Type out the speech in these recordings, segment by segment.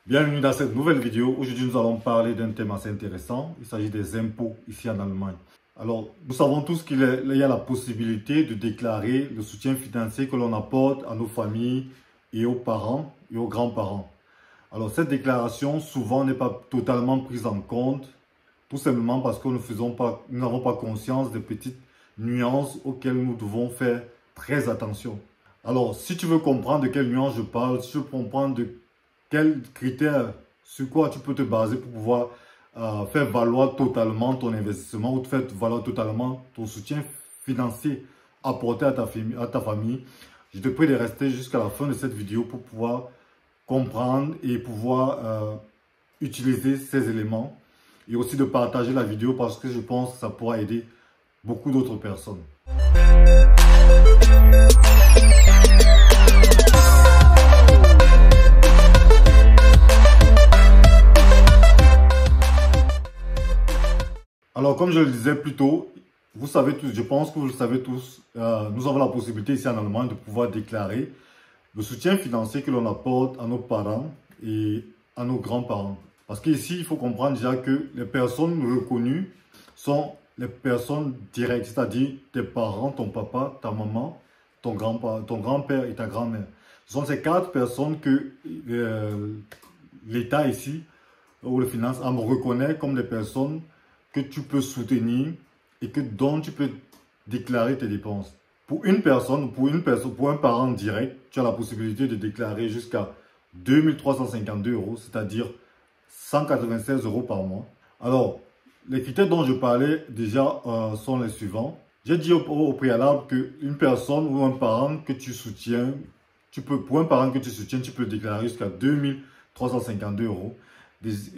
Bienvenue dans cette nouvelle vidéo. Aujourd'hui, nous allons parler d'un thème assez intéressant. Il s'agit des impôts ici en Allemagne. Alors, nous savons tous qu'il y a la possibilité de déclarer le soutien financier que l'on apporte à nos familles et aux parents et aux grands-parents. Alors, cette déclaration, souvent, n'est pas totalement prise en compte, tout simplement parce que nous n'avons pas conscience des petites nuances auxquelles nous devons faire très attention. Alors, si tu veux comprendre de quelles nuances je parle, si tu veux comprendre de quels critères, sur quoi tu peux te baser pour pouvoir faire valoir totalement ton investissement ou te faire valoir totalement ton soutien financier apporté à ta famille, je te prie de rester jusqu'à la fin de cette vidéo pour pouvoir comprendre et pouvoir utiliser ces éléments et aussi de partager la vidéo parce que je pense que ça pourra aider beaucoup d'autres personnes. Alors, comme je le disais plus tôt, vous savez tous, je pense que vous le savez tous, nous avons la possibilité ici en Allemagne de pouvoir déclarer le soutien financier que l'on apporte à nos parents et à nos grands-parents. Parce qu'ici, il faut comprendre déjà que les personnes reconnues sont les personnes directes, c'est-à-dire tes parents, ton papa, ta maman, ton grand-père et ta grand-mère. Ce sont ces quatre personnes que l'État ici, ou le finance, reconnaît comme des personnes que tu peux soutenir et dont tu peux déclarer tes dépenses. Pour une personne, pour un parent direct, tu as la possibilité de déclarer jusqu'à 2352 €, c'est-à-dire 196 € par mois. Alors, les critères dont je parlais déjà sont les suivants. J'ai dit au préalable qu'une personne ou un parent que tu soutiens, pour un parent que tu soutiens, tu peux déclarer jusqu'à 2352 €.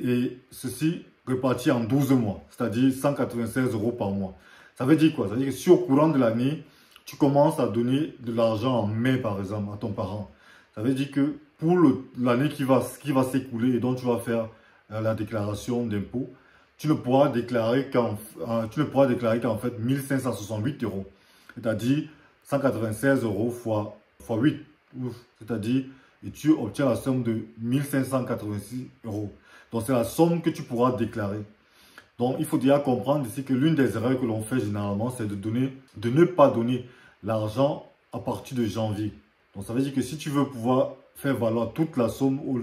Et ceci réparti en 12 mois, c'est-à-dire 196 € par mois. Ça veut dire quoi? Ça veut dire que si au courant de l'année, tu commences à donner de l'argent en mai, par exemple, à ton parent, ça veut dire que pour l'année qui va s'écouler et dont tu vas faire la déclaration d'impôt, tu ne pourras déclarer qu'en fait 1568 €, c'est-à-dire 196 € fois 8, c'est-à-dire et tu obtiens la somme de 1586 €. Donc, c'est la somme que tu pourras déclarer. Donc, il faut déjà comprendre ici que l'une des erreurs que l'on fait généralement, c'est de ne pas donner l'argent à partir de janvier. Donc, ça veut dire que si tu veux pouvoir faire valoir toute la somme ou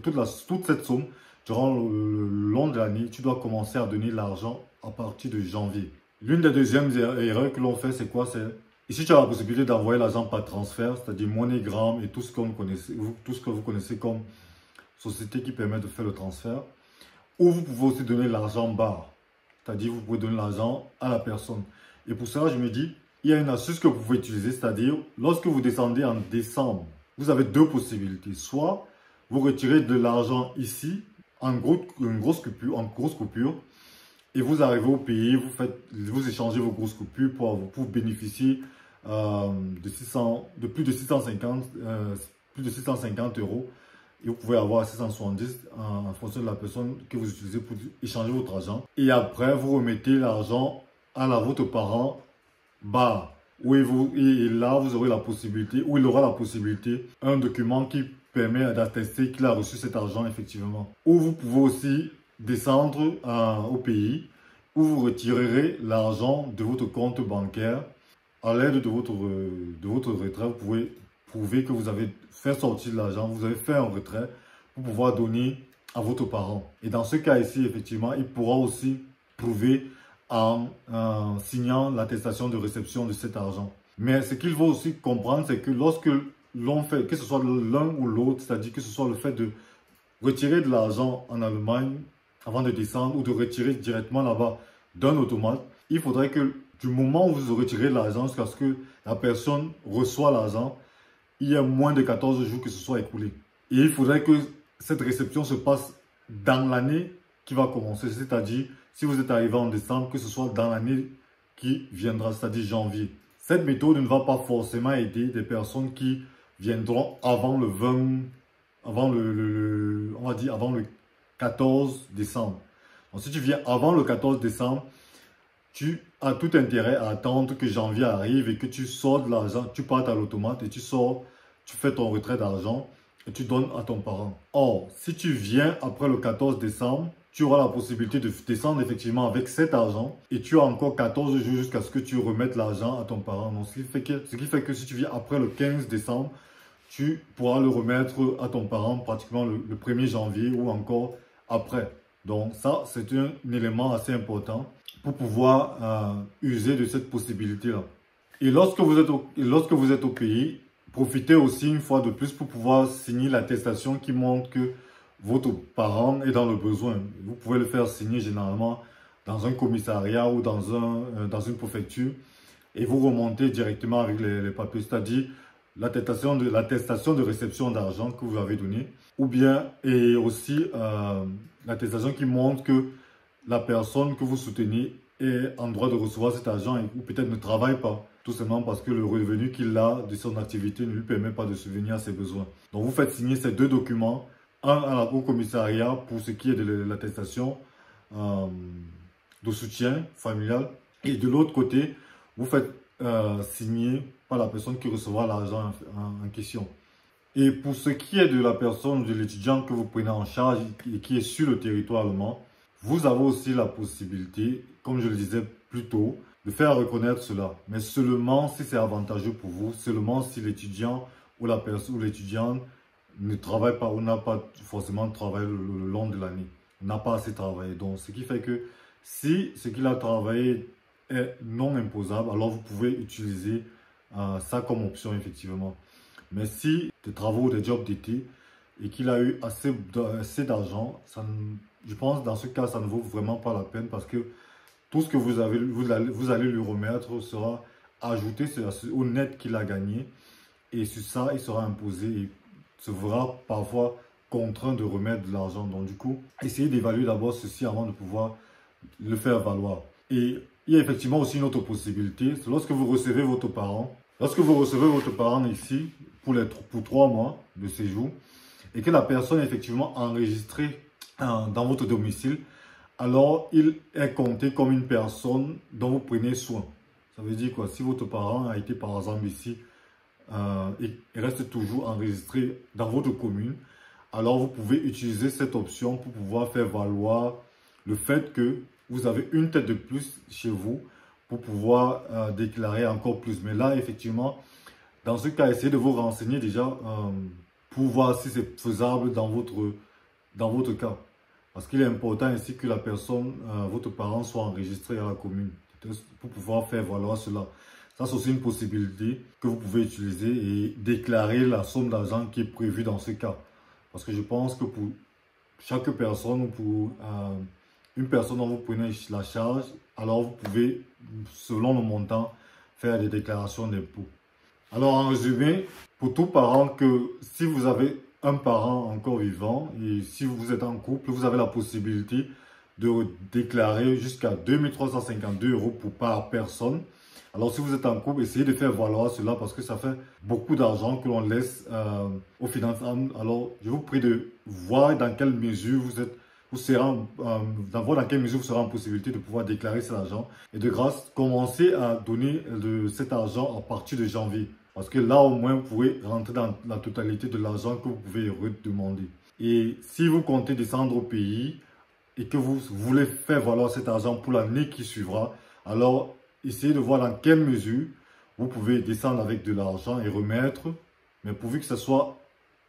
toute cette somme durant le long de l'année, tu dois commencer à donner l'argent à partir de janvier. L'une des deuxièmes erreurs que l'on fait, c'est quoi? C'est ici, tu as la possibilité d'envoyer l'argent par transfert, c'est-à-dire MoneyGram et tout ce que vous connaissez comme société qui permet de faire le transfert. Ou vous pouvez aussi donner l'argent barre, c'est-à-dire vous pouvez donner l'argent à la personne. Et pour cela, je me dis, il y a une astuce que vous pouvez utiliser, c'est-à-dire lorsque vous descendez en décembre, vous avez deux possibilités. Soit vous retirez de l'argent ici, en grosse coupure, et vous arrivez au pays, vous échangez vos grosses coupures pour bénéficier de plus de 650 €. Et vous pouvez avoir 670 en fonction de la personne que vous utilisez pour échanger votre argent. Et après, vous remettez l'argent à votre parent barre. Et là, vous aurez la possibilité, ou il aura la possibilité, un document qui permet d'attester qu'il a reçu cet argent effectivement. Ou vous pouvez aussi descendre au pays où vous retirerez l'argent de votre compte bancaire. À l'aide de votre retrait, vous pouvez prouver que vous avez fait sortir de l'argent, vous avez fait un retrait pour pouvoir donner à votre parent. Et dans ce cas ici, effectivement, il pourra aussi prouver en signant l'attestation de réception de cet argent. Mais ce qu'il faut aussi comprendre, c'est que lorsque l'on fait, que ce soit l'un ou l'autre, c'est-à-dire que ce soit le fait de retirer de l'argent en Allemagne avant de descendre ou de retirer directement là-bas d'un automate, il faudrait que du moment où vous retirez de l'argent jusqu'à ce que la personne reçoit l'argent, il y a moins de 14 jours que ce soit écoulé. Et il faudrait que cette réception se passe dans l'année qui va commencer. C'est-à-dire, si vous êtes arrivé en décembre, que ce soit dans l'année qui viendra, c'est-à-dire janvier. Cette méthode ne va pas forcément aider des personnes qui viendront avant le 14 décembre. Donc, si tu viens avant le 14 décembre, tu as tout intérêt à attendre que janvier arrive et que tu sors de l'argent, tu partes à l'automate et tu fais ton retrait d'argent et tu donnes à ton parent. Or, si tu viens après le 14 décembre, tu auras la possibilité de descendre effectivement avec cet argent et tu as encore 14 jours jusqu'à ce que tu remettes l'argent à ton parent. Donc, ce qui fait que si tu viens après le 15 décembre, tu pourras le remettre à ton parent pratiquement le 1er janvier ou encore après. Donc ça, c'est un élément assez important pour pouvoir user de cette possibilité-là. Et lorsque vous êtes au pays, profitez aussi une fois de plus pour pouvoir signer l'attestation qui montre que votre parent est dans le besoin. Vous pouvez le faire signer généralement dans un commissariat ou dans une préfecture et vous remontez directement avec les papiers, c'est-à-dire l'attestation de réception d'argent que vous avez donné, ou bien et aussi l'attestation qui montre que la personne que vous soutenez est en droit de recevoir cet argent ou peut-être ne travaille pas, tout simplement parce que le revenu qu'il a de son activité ne lui permet pas de subvenir à ses besoins. Donc vous faites signer ces 2 documents, un au commissariat pour ce qui est de l'attestation de soutien familial et de l'autre côté, vous faites signer par la personne qui recevra l'argent en question. Et pour ce qui est de la personne, de l'étudiant que vous prenez en charge et qui est sur le territoire allemand, vous avez aussi la possibilité, comme je le disais plus tôt, de faire reconnaître cela. Mais seulement si c'est avantageux pour vous, seulement si l'étudiant ou la personne ou l'étudiante ne travaille pas ou n'a pas forcément de travail le long de l'année, n'a pas assez travaillé. Donc, ce qui fait que si ce qu'il a travaillé est non imposable, alors vous pouvez utiliser ça comme option effectivement. Mais si des travaux, des jobs d'été et qu'il a eu assez d'argent, je pense dans ce cas, ça ne vaut vraiment pas la peine parce que tout ce que vous allez lui remettre sera ajouté au net qu'il a gagné et sur ça, il sera imposé et se verra parfois contraint de remettre de l'argent. Donc du coup, essayez d'évaluer d'abord ceci avant de pouvoir le faire valoir. Et il y a effectivement aussi une autre possibilité, c'est lorsque vous recevez votre parent. Lorsque vous recevez votre parent ici pour 3 mois de séjour et que la personne est effectivement enregistrée dans votre domicile, alors il est compté comme une personne dont vous prenez soin. Ça veut dire quoi? Si votre parent a été par exemple ici et reste toujours enregistré dans votre commune, alors vous pouvez utiliser cette option pour pouvoir faire valoir le fait que vous avez une tête de plus chez vous pour pouvoir déclarer encore plus. Mais là, effectivement, dans ce cas, essayez de vous renseigner déjà pour voir si c'est faisable dans votre cas. Parce qu'il est important ici que la personne, votre parent, soit enregistré à la commune pour pouvoir faire valoir cela. Ça, c'est aussi une possibilité que vous pouvez utiliser et déclarer la somme d'argent qui est prévue dans ce cas. Parce que je pense que pour chaque personne ou pour une personne dont vous prenez la charge, alors vous pouvez, selon le montant, faire des déclarations d'impôts. Alors en résumé, pour tout parent, que si vous avez un parent encore vivant et si vous êtes en couple, vous avez la possibilité de déclarer jusqu'à 2 352 € par personne. Alors si vous êtes en couple, essayez de faire valoir cela parce que ça fait beaucoup d'argent que l'on laisse au financement. Alors je vous prie de voir dans quelle mesure vous serez en possibilité de pouvoir déclarer cet argent et de grâce commencer à donner de cet argent à partir de janvier. Parce que là, au moins, vous pourrez rentrer dans la totalité de l'argent que vous pouvez redemander. Et si vous comptez descendre au pays et que vous voulez faire valoir cet argent pour l'année qui suivra, alors essayez de voir dans quelle mesure vous pouvez descendre avec de l'argent et remettre, mais pourvu que ce soit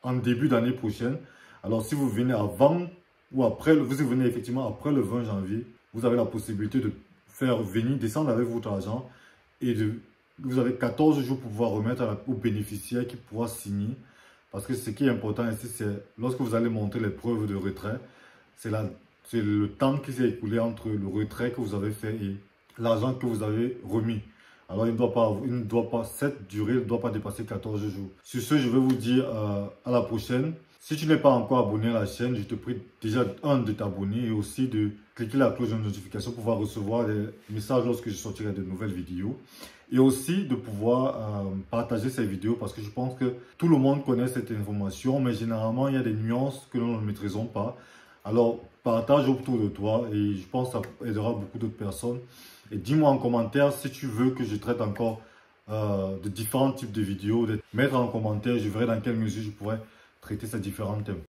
en début d'année prochaine. Alors si vous venez avant ou après, vous venez effectivement après le 20 janvier, vous avez la possibilité de faire venir, descendre avec votre argent et vous avez 14 jours pour pouvoir remettre au bénéficiaire qui pourra signer. Parce que ce qui est important ici, c'est lorsque vous allez monter les preuves de retrait, c'est le temps qui s'est écoulé entre le retrait que vous avez fait et l'argent que vous avez remis. Alors, cette durée ne doit pas dépasser 14 jours. Sur ce, je vais vous dire à la prochaine. Si tu n'es pas encore abonné à la chaîne, je te prie déjà de t'abonner et aussi de cliquer la cloche de notification pour pouvoir recevoir des messages lorsque je sortirai de nouvelles vidéos. Et aussi de pouvoir partager ces vidéos parce que je pense que tout le monde connaît cette information, mais généralement, il y a des nuances que nous ne maîtrisons pas. Alors, partage autour de toi et je pense que ça aidera beaucoup d'autres personnes. Et dis-moi en commentaire si tu veux que je traite encore de différents types de vidéos. Mettre en commentaire, je verrai dans quelle mesure je pourrais traiter traiter ces différents thèmes.